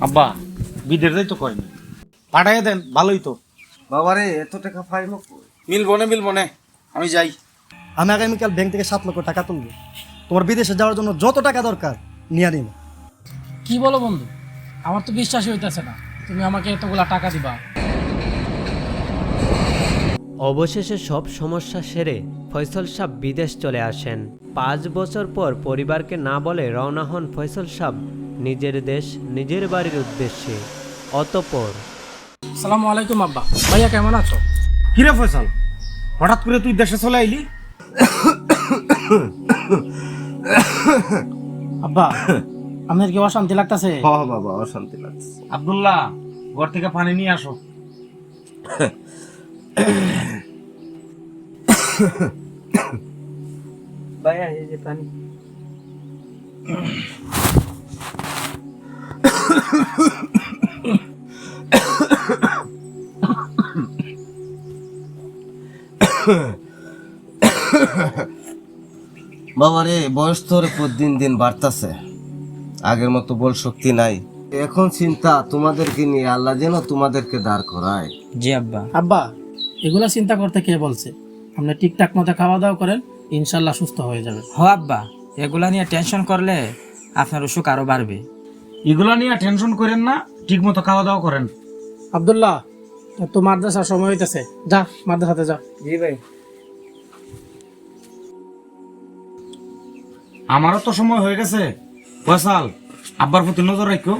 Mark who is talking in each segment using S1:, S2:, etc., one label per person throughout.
S1: আব্বা বিদেশ যাই তো কয়নি, পাঠাইয়া দেন, ভালোই তো।
S2: বাবারে এত টাকা পাইব
S1: মিলবো না, আমি যাই।
S3: আমি আগামীকাল ব্যাংক থেকে 7 লক্ষ টাকা তুলবো। তোমার বিদেশে যাওয়ার জন্য যত টাকা দরকার নিয়ে নিন।
S4: কি বলো বন্ধু, আমার তো বিশ্বাসই হইতেছে না তুমি আমাকে এতগুলা টাকা দিবা।
S5: অবশেষে সব সমস্যা সেরে ফয়সল সাহেব বিদেশ চলে আসেন। 5 বছর পর পরিবারকে না বলে রওনা হন ফয়সল সাহেব নিজের দেশ নিজের বাড়ির উদ্দেশ্যে। অতঃপর
S4: আসসালামু আলাইকুম আব্বা। ভাইয়া কেমন আছো?
S1: কিরে ফয়সাল, হঠাৎ করে তুই দেশে চলে আইলি?
S4: আব্বা আপনার কি অশান্তি লাগতেছে?
S2: হ বাবা, অশান্তি লাগছে।
S1: আব্দুল্লাহ, ঘর থেকে পানি নিয়ে আসো।
S5: ভাইয়া এই যে পানি।
S2: বাবারে বয়স তোর দিন দিন বাড়তাছে, আগের মতো বল শক্তি নাই। এখন চিন্তা তোমাদেরকে নিয়ে, আল্লাহ যেন তোমাদেরকে দাঁড় করায়।
S5: জি আব্বা।
S4: আব্বা এগুলা চিন্তা করতে কে বলছে? আপনি ঠিকঠাক মতো খাওয়া দাওয়া করেন, ইনশাল্লাহ সুস্থ হয়ে যাবে।
S6: হ আব্বা, এগুলা নিয়ে টেনশন করলে আপনার অসুখ আরো বাড়বে।
S1: এগুলা নিয়ে টেনশন করেন না, ঠিক মতো খাওয়া দাওয়া করেন।
S4: আব্দুল্লাহ তো মাদ্রাসার সময় হইতেছে, যা মাদ্রাসাতে যা।
S6: জি ভাই।
S1: আমারও তো সময় হয়ে গেছে। ফয়সাল, আব্বার প্রতি নজর রাখো,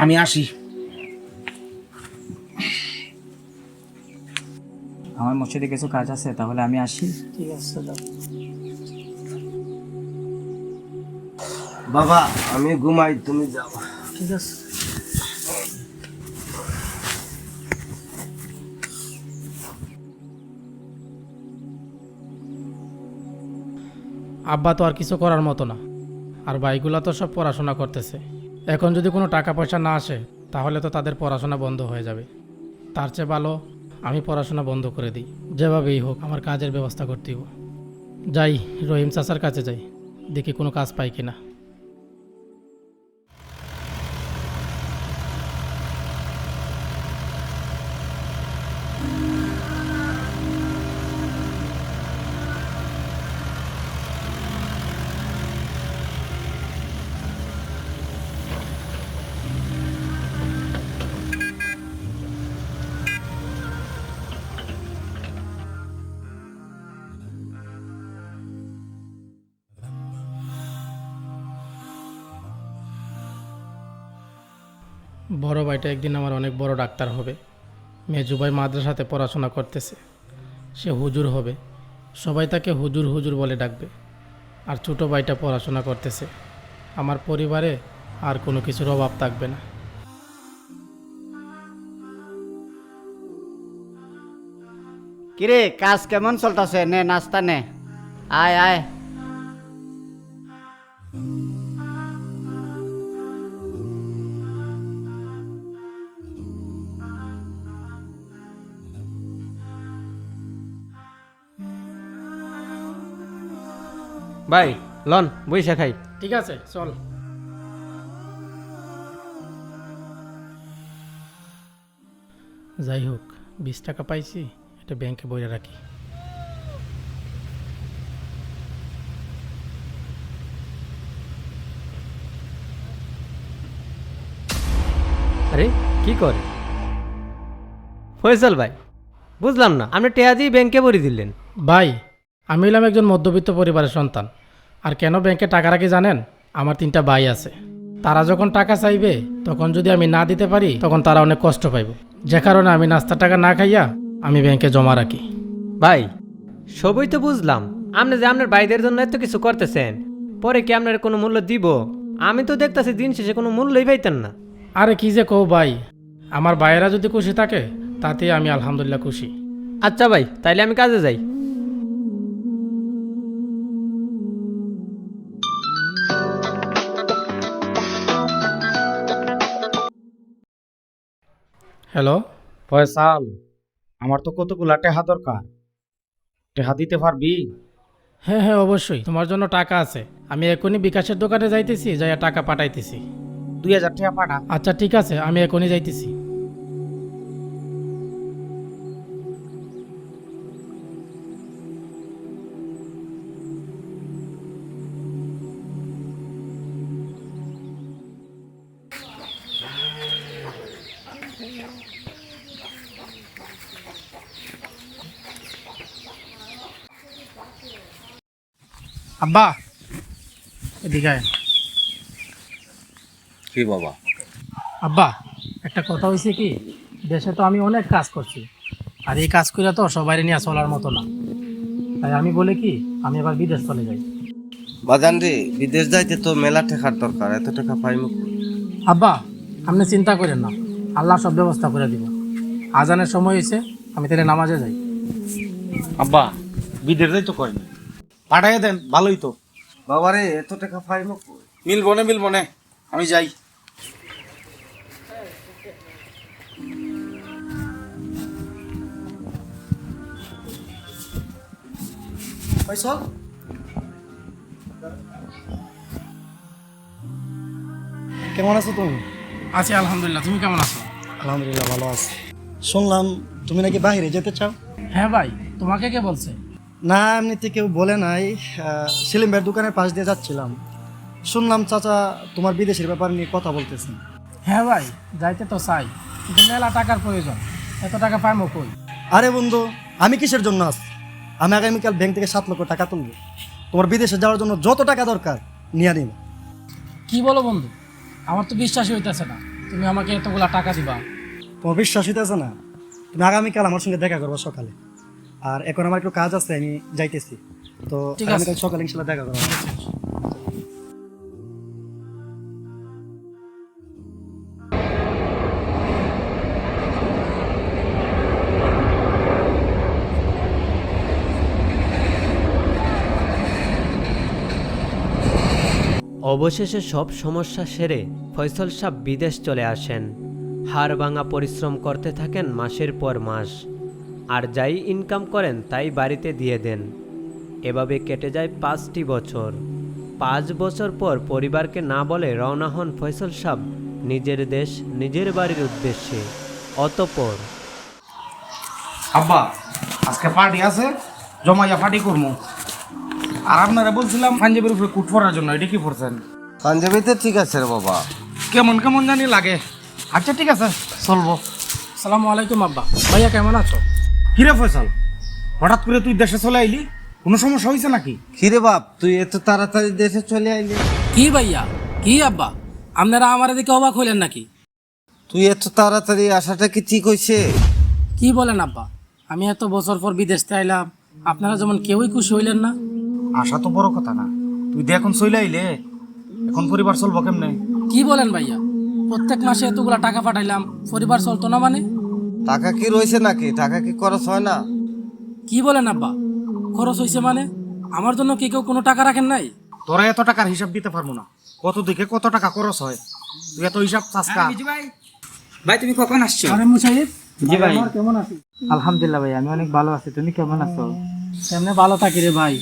S1: আমি আসি।
S6: আমার মসজিদে কিছু কাজ আছে, তাহলে আমি আসি।
S4: ঠিক আছে যাও।
S2: বাবা আমি ঘুমাই, তুমি যাও।
S4: ঠিক আছে। আব্বা তো আর কিছু করার মতো না, আর ভাইগুলা তো সব পড়াশোনা করতেছে। এখন যদি কোনো টাকা পয়সা না আসে তাহলে তো তাদের পড়াশোনা বন্ধ হয়ে যাবে। তার চেয়ে ভালো আমি পড়াশোনা বন্ধ করে দিই। যেভাবেই হোক আমার কাজের ব্যবস্থা করতে হবে। যাই রহিম চাচার কাছে যাই, দেখি কোনো কাজ পাই কিনা। বড় ভাইটা একদিন আমার অনেক বড় ডাক্তার হবে। মেজু ভাই মাদ্রাসাতে পড়াশোনা করতেছে, সে হুজুর হবে। সবাই তাকে হুজুর হুজুর বলে ডাকবে। আর ছোটো ভাইটা পড়াশোনা করতেছে। আমার পরিবারে আর কোনো কিছুর অভাব থাকবে না।
S7: কিরে কাজ কেমন চলতেছে? নে নাস্তা নে, আয় আয়।
S5: ভাই লন বইসা খাই।
S4: ঠিক আছে চল। যাই হোক 20 টাকা পাইছি, এটা ব্যাংকে বইরে রাখি।
S5: আরে কি করে ফয়সাল ভাই? বুঝলাম না, আপনি টেয়া দিয়ে ব্যাংকে ভরে দিলেন।
S4: ভাই আমি হলাম একজন মধ্যবিত্ত পরিবারের সন্তান। আর কেন ব্যাংকে টাকা রাখি জানেন? আমার 3টা ভাই আছে। তারা যখন টাকা চাইবে তখন যদি আমি না দিতে পারি তখন তারা অনেক কষ্ট পাইব। যে কারণে আমি নাস্তার টাকা না খাইয়া আমি ব্যাংকে জমা রাখি।
S5: ভাই সবই তো বুঝলাম, আপনি যে আপনার ভাইদের জন্য এত কিছু করতেছেন, পরে কি আপনার কোনো মূল্য দিব? আমি তো দেখতেছি দিন শেষে কোনো মূল্যই পাইতেন না।
S4: আরে কি যে কও ভাই, আমার ভাইয়েরা যদি খুশি থাকে তাতে আমি আলহামদুলিল্লাহ খুশি।
S5: আচ্ছা ভাই, তাইলে আমি কাজে যাই।
S4: হ্যালো।
S1: ফয়সাল, আমার তো কতগুলা টেহা দরকার, টেহা দিতে পারবি?
S4: হ্যাঁ হ্যাঁ অবশ্যই, তোমার জন্য টাকা আছে। আমি এখনই বিকাশের দোকানে যাইতেছি, যাইয়া টাকা পাঠাইতেছি।
S1: 2000 টাকা পাঠা।
S4: আচ্ছা ঠিক আছে, আমি এখনই যাইতেছি। আব্বা এদিকে আয়।
S2: কি বাবা?
S4: আব্বা একটা কথা হয়েছে কি, দেশে তো আমি অনেক কাজ করছি, আর এই কাজ করে তো সবাই নিয়ে চলার মতো না, তাই আমি বলি কি আমি এবার বিদেশ চলে যাই।
S2: বাজান রে, বিদেশ যাইতে তো মেলা টাকার দরকার, এত টাকা পাইমু কই?
S4: আব্বা আপনি চিন্তা করেন না, আল্লাহ সব ব্যবস্থা করে দিব। আজানের সময় হয়েছে, আমি তাহলে নামাজে যাই।
S1: আব্বা বিদেশ যাই তো কয় না, পাঠাইয়া দেন ভালোই তো।
S2: বাবারে এত টাকা পাইমু কই?
S1: মিলবো না, আমি যাই।
S3: ফয়সল, কেমন আছো তুমি?
S4: আছি আলহামদুলিল্লাহ, তুমি কেমন আছো?
S3: আলহামদুলিল্লাহ ভালো আছি। শুনলাম তুমি নাকি বাইরে যেতে চাও?
S4: হ্যাঁ ভাই, তোমাকে কে বলছে?
S3: না, এমনিতে কেউ বলে নাই। সেলিম ভাইয়ের দোকানের পাশ দিয়ে যাচ্ছিলাম, শুনলাম চাচা তোমার বিদেশের ব্যাপার নিয়ে কথা বলতেছেন।
S4: হ্যাঁ ভাই, যাইতে তো চাই, কিন্তু মেলা টাকার প্রয়োজন, এত টাকা পাইমো কই?
S3: আরে বন্ধু, আমি কিসের জন্য আছি? আমি আগামীকাল ব্যাংক থেকে 7 লক্ষ টাকা তুলব। তোমার বিদেশে যাওয়ার জন্য যত টাকা দরকার নিয়ে নিব।
S4: কি বলো বন্ধু, আমার তো বিশ্বাসই হইতেছে না তুমি আমাকে এতগুলা টাকা দিবা।
S3: তোমার বিশ্বাস হইতেছে না? তুমি আগামীকাল আমার সঙ্গে দেখা করবো সকালে। আর এখন আমার একটু কাজ আছে, আমি যাইতেছি। তো
S4: ঠিক আছে।
S3: আগামীকাল সকালে ইনশাল্লাহ দেখা করবো।
S5: অবশেষে সব সমস্যা সেরে ফয়সল সাহেব বিদেশ চলে আসেন। হাড় ভাঙা পরিশ্রম করতে থাকেন মাসের পর মাস, আর যাই ইনকাম করেন তাই বাড়িতে দিয়ে দেন। এভাবে কেটে যায় 5টি বছর। 5 বছর পর পরিবারকে না বলে রওনা হন ফয়সল সাহেব নিজের দেশ নিজের বাড়ির উদ্দেশ্যে। অতঃপর
S1: আব্বা আজকে পার্টি আছে, জমাইয়া পার্টি করবো। আর আপনারা বলছিলাম পাঞ্জাবের উপরে কুট পরার জন্য, এটা কি পড়ছেন?
S2: পাঞ্জাবিতে ঠিক আছে রে বাবা।
S1: কেমন কেমন জানি লাগে। আচ্ছা ঠিক আছে, চলবো।
S4: আসসালামু আলাইকুম আব্বা। ভাইয়া কেমন আছো?
S1: কিরে ফয়সাল, হঠাৎ করে তুই দেশে চলে আইলি, কোনো সমস্যা হয়েছে নাকি?
S2: কিরে বাপ, তুই এত তাড়াতাড়ি দেশে চলে আইলি?
S4: কি ভাইয়া, কি আব্বা, আপনারা আমার দিকে অবাক হইলেন নাকি?
S2: তুই এত তাড়াতাড়ি আসাটা কি ঠিক হয়েছে?
S4: কি বলেন আব্বা, আমি এত বছর পর বিদেশ থেকে আইলাম, আপনারা যেমন কেউই খুশি হইলেন না।
S1: আশা তো বড় কথা না, তুই দিয়ে এখন চলে আইলে, এখন পরিবার চলবো কেমনে?
S4: কি বলেন ভাইয়া, প্রত্যেক মাসে এতগুলা টাকা পাঠাইলাম, পরিবার চলতো না মানে?
S2: টাকা কি রয়েছে নাকি? টাকা কি খরচ হয় না?
S4: কি বলেন আব্বা, খরচ হয়েছে মানে? আমার জন্য কি কেউ কোনো টাকা রাখেন নাই?
S1: তোরা এত টাকার হিসাব দিতে পারবো না, কত দিকে কত টাকা খরচ হয়, তুই এত হিসাব চাষকা।
S6: ভাই তুমি কখন আসছো?
S4: আরে মুসাহিদ,
S6: জি ভাই।
S4: আমার কেমন আছিস?
S6: আলহামদুলিল্লাহ ভাই, আমি অনেক ভালো আছি, তুমি কেমন আছো?
S4: কেমনে ভালো থাকি রে ভাই,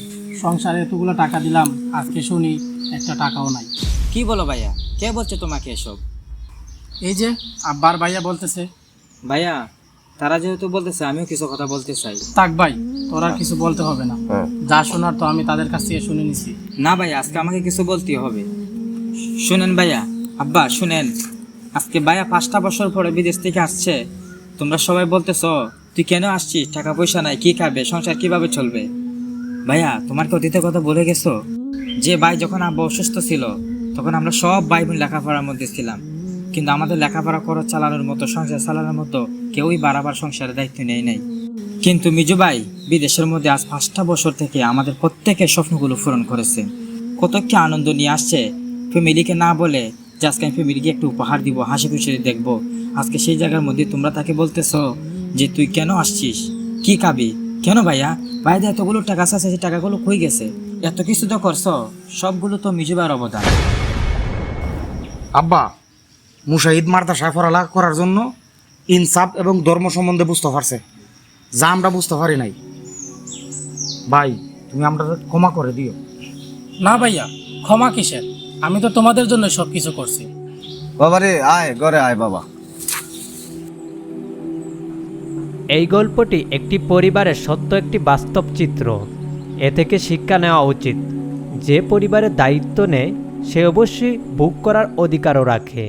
S4: সংসারে এতগুলো টাকা দিলাম, আজকে শুনি একটা টাকাও নাই।
S6: কি বলো ভাইয়া, কে বলছে তোমাকে এসব?
S4: এই যে আব্বার ভাইয়া বলতেছে।
S6: ভাইয়া তারা যেহেতু বলতেছে, আমিও কিছু কথা বলতে চাই।
S4: থাক ভাই, তোর আর কিছু বলতে হবে না, যা শোনার তো আমি তাদের কাছ থেকে শুনে নিছি।
S6: না ভাইয়া, আজকে আমাকে কিছু বলতেই হবে। শুনেন ভাইয়া, আব্বা শুনেন, আজকে ভাইয়া 5টা বছর পরে বিদেশ থেকে আসছে। তোমরা সবাই বলতেছো তুই কেন আসছিস, টাকা পয়সা নাই, কি খাবে, সংসার কিভাবে চলবে? ভাইয়া তোমার কি অতীতের কথা বলে গেছো? যে ভাই যখন আব্বা অসুস্থ ছিল, তখন আমরা সব ভাই বোন লেখাপড়ার মধ্যে ছিলাম, কিন্তু আমাদের লেখাপড়া খরচ চালানোর মতো, সংসার চালানোর মতো কেউই বারবার সংসারের দায়িত্ব নেয় নাই। কিন্তু মিজু ভাই বিদেশের মধ্যে আজ 5টা বছর থেকে আমাদের প্রত্যেকের স্বপ্নগুলো পূরণ করেছে। কত কি আনন্দ নিয়ে আসছে, ফ্যামিলিকে না বলে যে আজকে আমি ফ্যামিলিকে একটু উপহার দিব, হাসি খুশি দেখবো। আজকে সেই জায়গার মধ্যে তোমরা তাকে বলতেছো যে তুই কেন আসছিস, কি খাবি, কেন ভাইয়া? ভাইদের এতগুলো টাকা আছে, সেই টাকাগুলো কই গেছে? এত কিছু তো করছো, সবগুলো তো মিজু ভাইয়ের অবদান।
S1: আব্বা মুশাহিদ মাদ্রাসায় পড়ালেখা করার জন্য ইনসাফ এবং ধর্ম সম্বন্ধে বুঝতে পারছে, যা আমরা বুঝতে পারি নাই। ভাই তুমি আমরা ক্ষমা করে দিও।
S4: না ভাইয়া, ক্ষমা কিসের, আমি তো তোমাদের জন্য সব কিছু করছি।
S2: বাবারে আয় ঘরে আয় বাবা।
S5: এই গল্পটি একটি পরিবারের সত্য একটি বাস্তব চিত্র। এ থেকে শিক্ষা নেওয়া উচিত, যে পরিবারের দায়িত্ব নেয় সে অবশ্যই ভোগ করার অধিকারও রাখে।